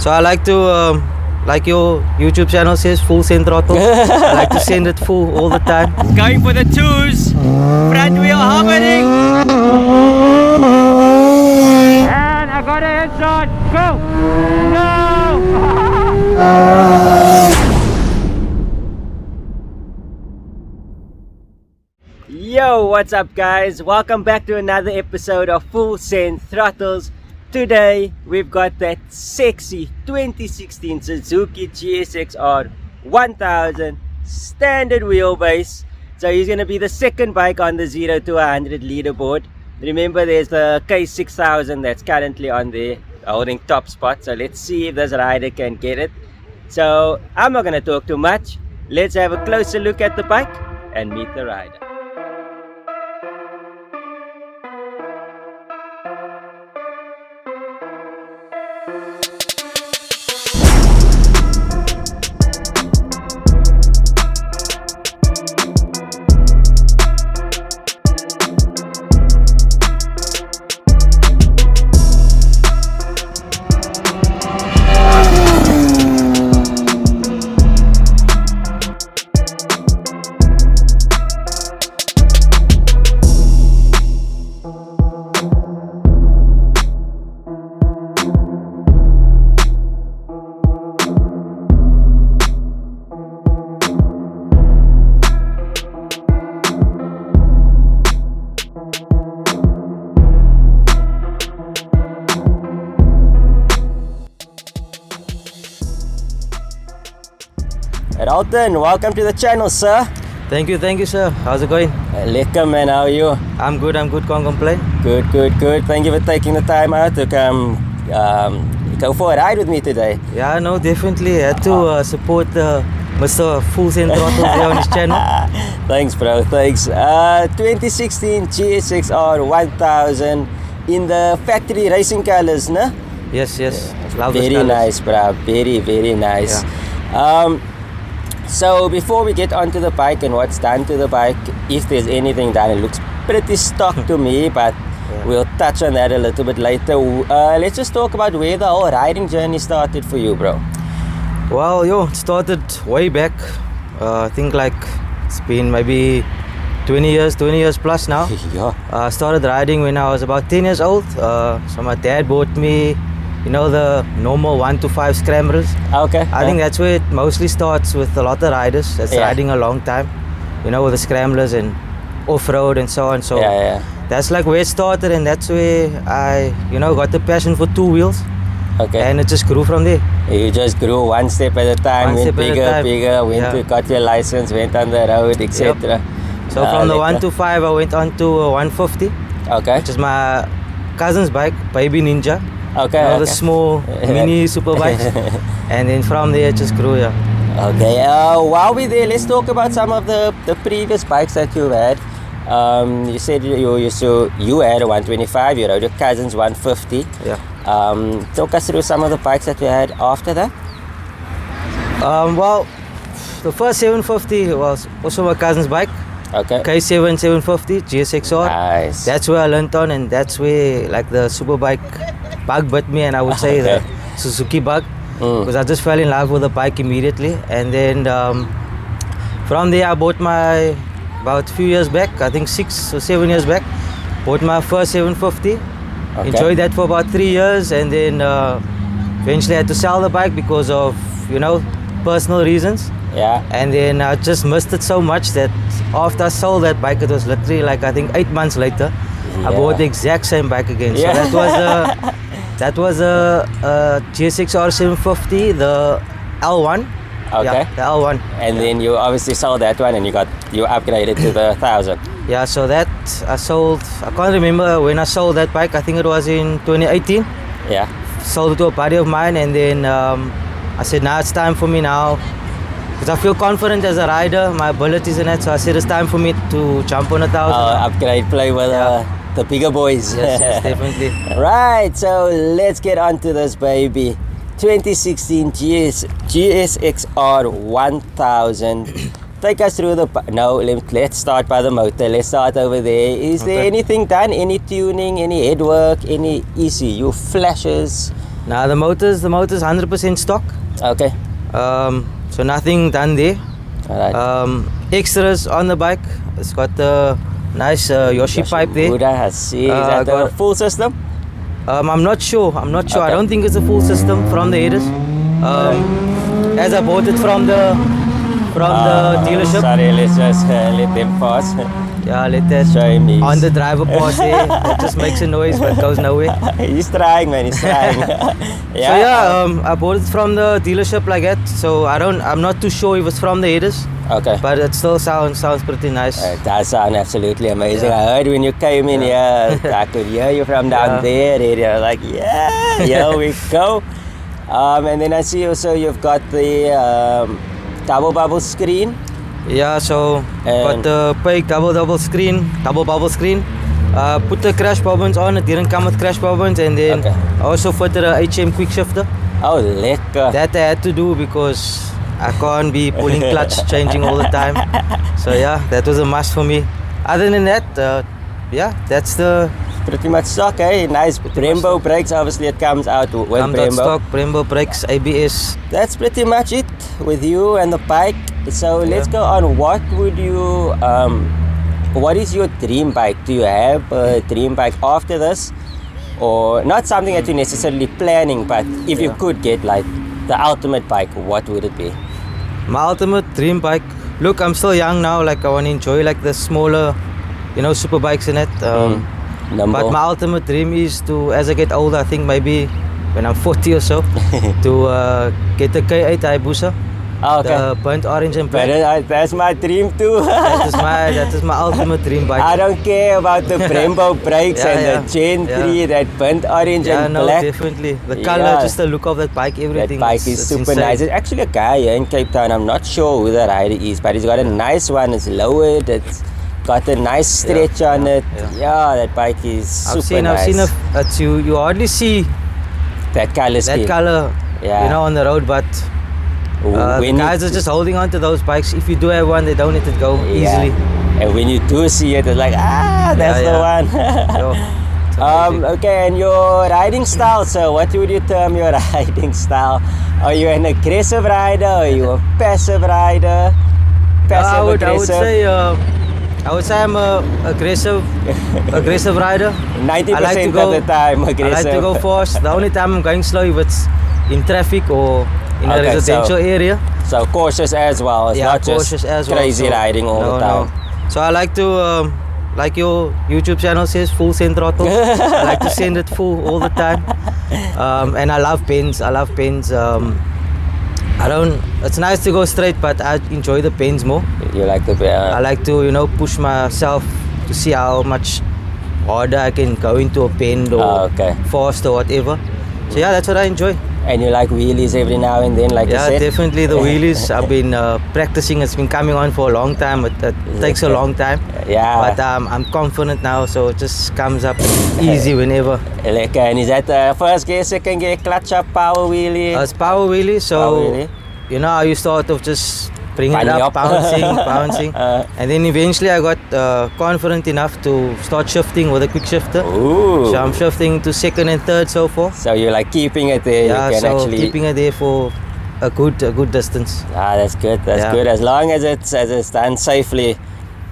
So I like to, like your YouTube channel says, full send throttles. I like to send it full all the time. Going for the twos. Front wheel hovering. And I got a headshot. Go. No. Yo, what's up guys? Welcome back to another episode of Full Send Throttles. Today we've got that sexy 2016 Suzuki Gsxr 1000 standard wheelbase. So he's going to be the second bike on the 0 to 100 leaderboard. Remember, there's the K6000 that's currently on there holding top spot. So let's see if this rider can get it. So I'm not going to talk too much. Let's have a closer look at the bike and meet the rider. Alton, welcome to the channel, sir. Thank you, sir. How's it going? Lekker, man. How are you? I'm good, can't complain. Good. Thank you for taking the time out to come go for a ride with me today. Yeah, no, definitely. Had to support Mr. Full Send Throttles here on his channel. Thanks, bro. Thanks. 2016 Gsxr 1000 in the factory racing colors, no? Yes. Love very colors. Nice, bro. Very nice. Yeah. So before we get onto the bike and what's done to the bike, if there's anything done, it looks pretty stock to me, but we'll touch on that a little bit later. Let's just talk about where the whole riding journey started for you, bro. Well, it started way back. I think like it's been maybe 20 years plus now. Yeah. I started riding when I was about 10 years old. So my dad bought me, the normal 1 to 5 scramblers. Okay. I think that's where it mostly starts with a lot of riders that's riding a long time, with the scramblers and off-road and so on. So that's like where it started, and that's where I, got the passion for two wheels. Okay. And it just grew from there. You just grew one step at a time, went bigger, got your license, went on the road, etc. Yep. So from the 1 to 5, I went on to 150. Okay. Which is my cousin's bike, Baby Ninja. Okay. The small mini super bikes. And then from there it just grew, Okay. While we're there, let's talk about some of the previous bikes that you've had. You said you had a 125, you rode your cousin's 150. Yeah. Talk us through some of the bikes that you had after that. Well, the first 750 was also my cousin's bike. Okay. K7 750 Gsxr. Nice. That's where I learned on, and that's where like the super bike bug bit me, and I would say the Suzuki bug, because I just fell in love with the bike immediately. And then from there I bought about a few years back, I think 6 or 7 years back, bought my first 750. Okay. Enjoyed that for about 3 years, and then eventually I had to sell the bike because of personal reasons. Yeah. And then I just missed it so much that after I sold that bike, it was literally like I think 8 months later, I bought the exact same bike again. So that was a Gsxr 750, the L1. Okay. Yeah, the L1. And then you obviously sold that one, and you upgraded to the 1000. Yeah, so that I sold. I can't remember when I sold that bike. I think it was in 2018. Yeah. Sold it to a buddy of mine, and then I said, now it's time for me now. Because I feel confident as a rider, my abilities in it. So I said it's time for me to jump on 1000. Upgrade, play with the bigger boys. Yes, definitely. Right, so let's get on to this baby. 2016 Gsxr 1000. Take us through let's start by the motor. Let's start over there. Is there anything done? Any tuning, any headwork, any ECU flashes? Now the motor's 100% stock. Okay. So nothing done there. Alright. Extras on the bike. It's got the nice Yoshi pipe there. Good, I see. Is that the got- full system? I'm not sure. I Okay. don't think it's a full system from the headers. As I bought it from the dealership. Sorry, let's just let them pass. Yeah, let that Show him these. on the driver pass there. It just makes a noise but goes nowhere. He's trying, man. He's trying. So yeah, I bought it from the dealership like that. So I'm not too sure if it's from the headers, Okay. but it still sounds pretty nice. It does sound absolutely amazing. Yeah. I heard when you came in here, I could hear you from down there. I was like, yeah, here we go. And then I see also you've got the double bubble screen. Yeah, so got And- the big double bubble screen. Put the crash buttons on. It didn't come with crash buttons, and then Okay. I also fitted a HM quick shifter. Oh, lekker. That I had to do because I can't be pulling clutch, changing all the time. So yeah, that was a must for me. Other than that, yeah, that's the Pretty much stock, eh? Nice Brembo brakes. Obviously, it comes out with Brembo. stock, Brembo brakes, ABS. That's pretty much it with you and the bike. So let's go on. What would you what is your dream bike? Do you have a dream bike after this, or not something that you're necessarily planning, but if you could get like the ultimate bike, what would it be? My ultimate dream bike. Look, I'm still young now. Like I want to enjoy like the smaller, super bikes in it. Number. But my ultimate dream is to, as I get older, I think maybe when I'm 40 or so, to get the K8 Hayabusa, Okay. the burnt orange and But black. that's my dream too. That is my ultimate dream bike. I don't care about the Brembo brakes Yeah, and yeah, the Gen 3, yeah. that burnt orange Yeah, and no, black. definitely. The color, Yeah. just the look of that bike, everything. That bike is it's super insane. nice. There's actually a guy here in Cape Town. I'm not sure who the rider is, but he's got a nice one. It's lowered. It's got a nice stretch on it. Yeah, that bike is super I've seen nice. you hardly see That color scheme. that color, Yeah. on the road, but the When guys you- are just holding on to those bikes. If you do have one, they don't let it go easily. And when you do see it, it's like, that's the one. So, it's amazing. Okay, and your riding style, so what would you term your riding style? Are you an aggressive rider? Are you a passive rider? Passive I would aggressive? I would say I'm a aggressive rider. 90% of the time aggressive. I like to go fast. The only time I'm going slow if it's in traffic or in a Okay, residential area. So cautious as well. It's not just cautious as well. crazy So, riding all the time. No. So I like to, like your YouTube channel says, full send throttles. I like to send it full all the time. And I love bends. It's nice to go straight, but I enjoy the bends more. You like the I like to, push myself to see how much harder I can go into a bend or fast or whatever. So yeah, that's what I enjoy. And you like wheelies every now and then, like you Yeah, said? definitely the wheelies. I've been practicing. It's been coming on for a long time. It takes a long time. Yeah. But I'm confident now, so it just comes up easy whenever. Lekker. And is that first gear, second gear, clutch up, power wheelie? It's power wheelie, so Power wheelie. how you start off just bringing it Bunny up, up. bouncing. And then eventually I got confident enough to start shifting with a quick shifter. Ooh. So I'm shifting to second and third so far. So you like keeping it there, Yeah, you can so actually... keeping it there for a good distance. That's good, that's Yeah. good. As long as it's done safely,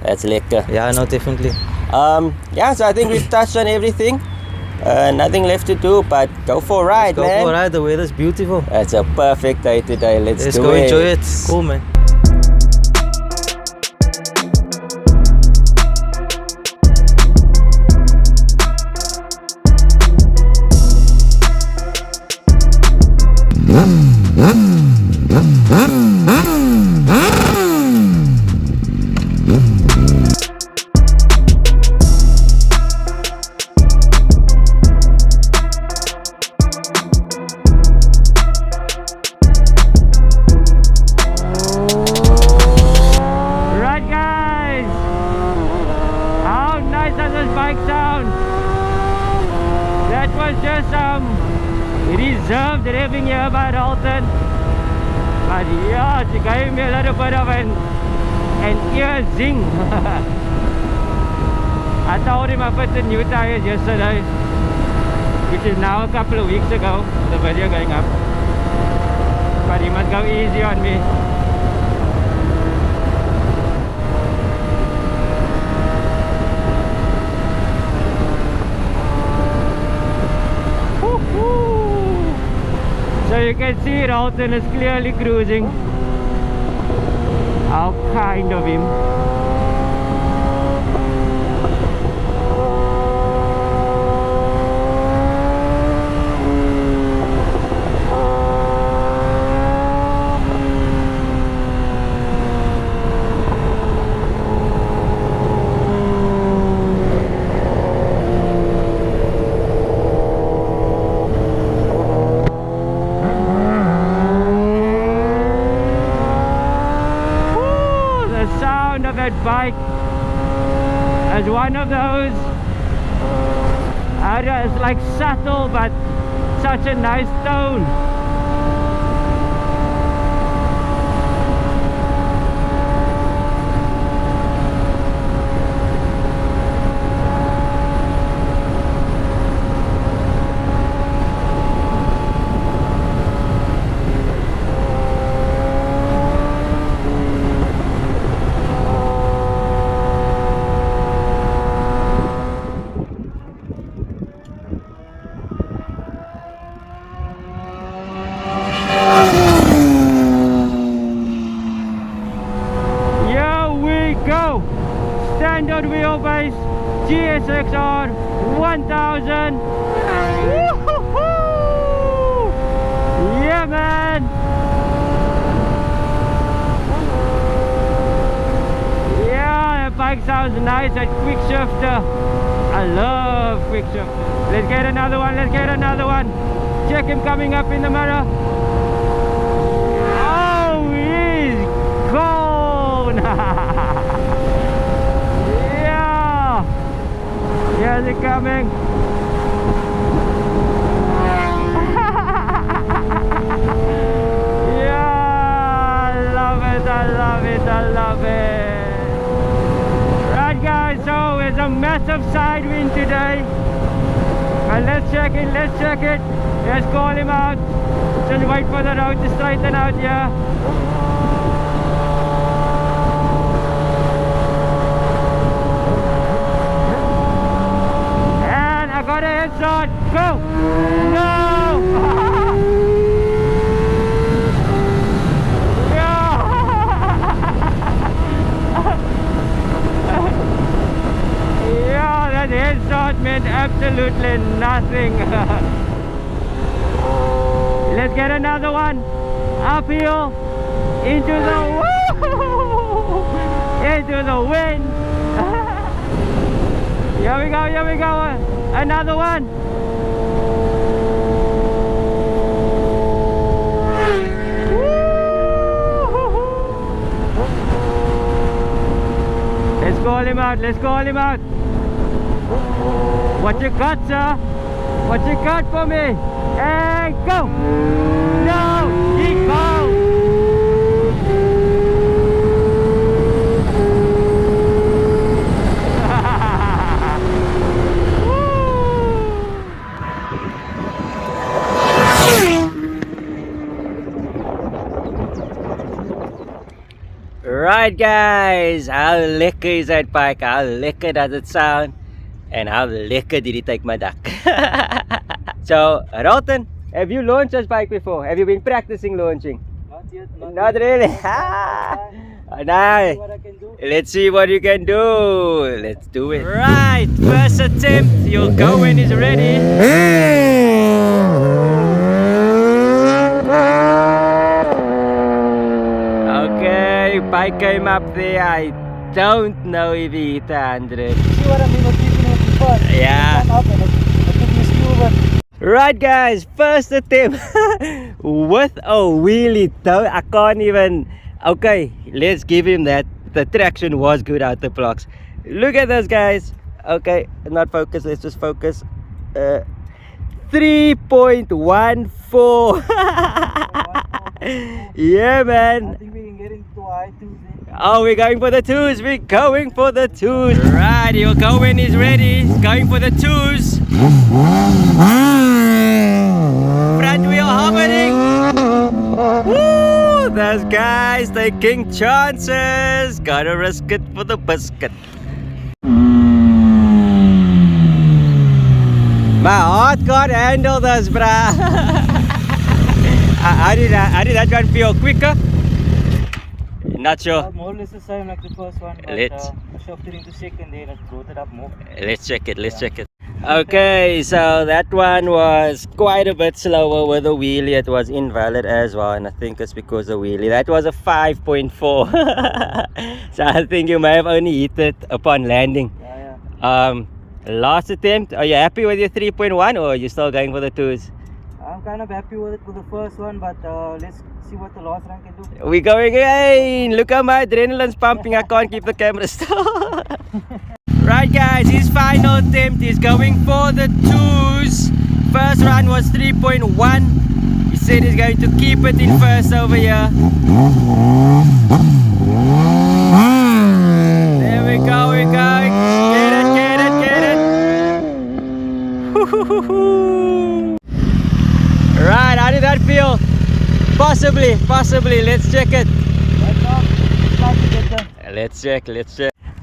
that's lekker. Yeah, no, definitely. So I think we've touched on everything. Nothing left to do but go for a ride, Go man. for a ride. The weather's beautiful. It's a perfect day today. Let's Let's do go it. enjoy it. Cool, man. Right, guys. How nice does this bike sound? That was just reserved revving here by Dalton. But yeah, she gave me a little bit of an ear zing. I told him I put the new tires yesterday. which is now a couple of weeks ago, the video going up. But he must go easy on me. So you can see Dalton is clearly cruising. How kind of him. Bike as one of those it's like subtle but such a nice tone. Standard wheelbase Gsxr 1000. Woo-hoo-hoo! Yeah, man. Yeah, the bike sounds nice at quick shifter. I love quick shifter. Let's get another one. Let's get another one. Check him coming up in the mirror. Oh, he's gone. Here's it coming. Yeah, I love it, I love it, I love it. Right guys, so it's a massive side wind today. And let's check it, let's check it. Let's call him out. Just wait for the road to straighten out here. Got a headshot. Go! No! Yeah, that headshot meant absolutely nothing. Let's get another one. Uphill into the wind. Here we go, here we go. Another one. Let's call him out, let's call him out. What you got, sir? What you got for me? And go! No! He goes! Right guys, how lekker is that bike? How lekker does it sound? And how lekker did he take my duck? So, Dalton, have you launched this bike before? Have you been practicing launching? Not yet. Not really? Nah. Let's see what you can do. Let's do it. Right, first attempt. You'll go when he's ready. Okay, bike came up there. I don't know if he hit 100. See what I mean? Yeah. Right guys, first attempt with a wheelie. I can't even. Okay, let's give him that. The traction was good out the blocks. Look at this guys. Okay, not focus, let's just focus. 3.14. Yeah man. I think we can get into high too. Oh, we're going for the twos. We're going for the twos. Right, he'll go when he's ready. He's going for the twos. Front wheel hovering. Woo! Those guys taking chances. Gotta risk it for the biscuit. My heart can't handle this, bruh. How did that one feel? Quicker? Not sure. More or less the same like the first one, but Let's- shifted into second there, that brought it up more. Let's check it. Let's check it. Okay, so that one was quite a bit slower with the wheelie. It was invalid as well, and I think it's because of wheelie. That was a 5.4. So I think you may have only hit it upon landing. Yeah. Last attempt. Are you happy with your 3.1 or are you still going for the twos? I'm kind of happy with it for the first one, but let's see what the last one can do. We're going again. Look how my adrenaline's pumping. I can't keep the camera still. Right guys, his final attempt is going for the twos. First run was 3.1. He said he's going to keep it in first over here. There we go, we're going. Get it, get it, get it. Right, how did that feel? Possibly. Let's check it. Let's check.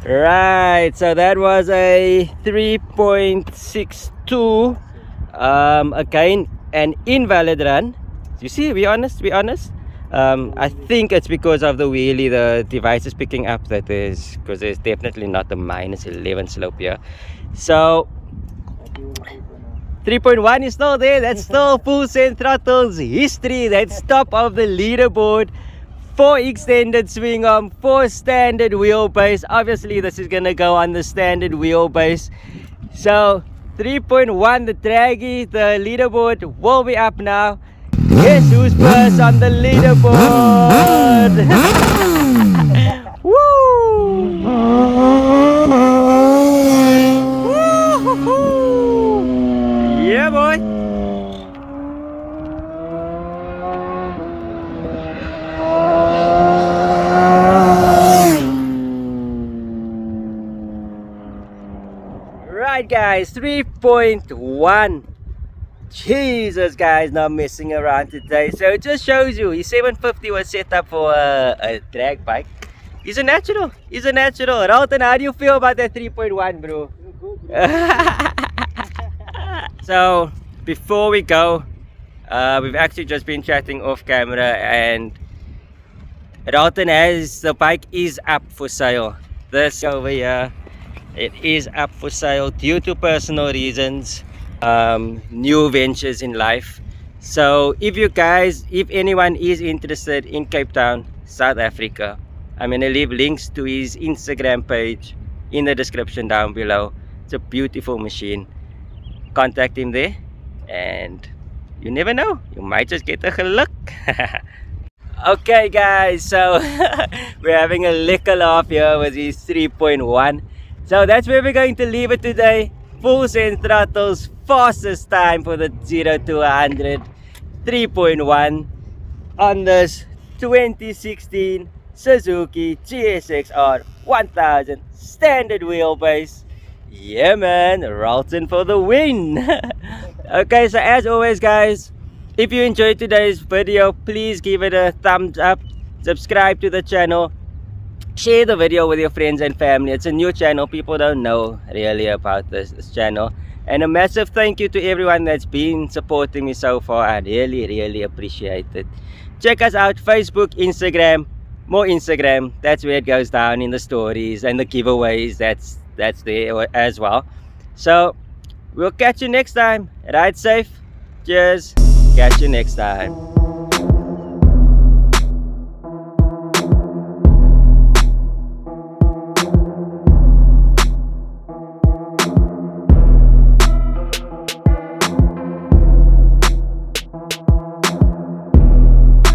Right, so that was a 3.62. Again, an invalid run. You see, we honest. I think it's because of the wheelie. The device is picking up that because there's definitely not a -11 slope here. So 3.1 is still there. That's still Full Send Throttles history. That's top of the leaderboard. 4 extended swing arm, 4 standard wheelbase. Obviously this is gonna go on the standard wheelbase. So 3.1, the draggy, the leaderboard will be up now. Guess who's first on the leaderboard? Woo! Woo-hoo-hoo! Yeah, boy. Right guys, 3.1. Jesus guys, not messing around today. So it just shows you his 750 was set up for a drag bike. He's a natural. Ralton, how do you feel about that 3.1, bro? So before we go, we've actually just been chatting off camera, and Ralton has, the bike is up for sale. This over here, it is up for sale due to personal reasons, new ventures in life. So if anyone is interested in Cape Town, South Africa, I'm gonna leave links to his Instagram page in the description down below. It's a beautiful machine. Contact him there, and you never know, you might just get a geluk. Okay guys, so we're having a lekker laugh here with his 3.1. So that's where we're going to leave it today. Full Send Throttles, fastest time for the 0 to 100, 3.1 on this 2016 Suzuki Gsxr 1000 standard wheelbase. Yeah man, Ralton for the win. Okay, so as always guys, if you enjoyed today's video, please give it a thumbs up, subscribe to the channel, share the video with your friends and family. It's a new channel, people don't know really about this channel. And a massive thank you to everyone that's been supporting me so far. I really appreciate it. Check us out, Facebook, Instagram, more Instagram. That's where it goes down in the stories and the giveaways. That's there as well. So we'll catch you next time. Ride safe. Cheers. Catch you next time.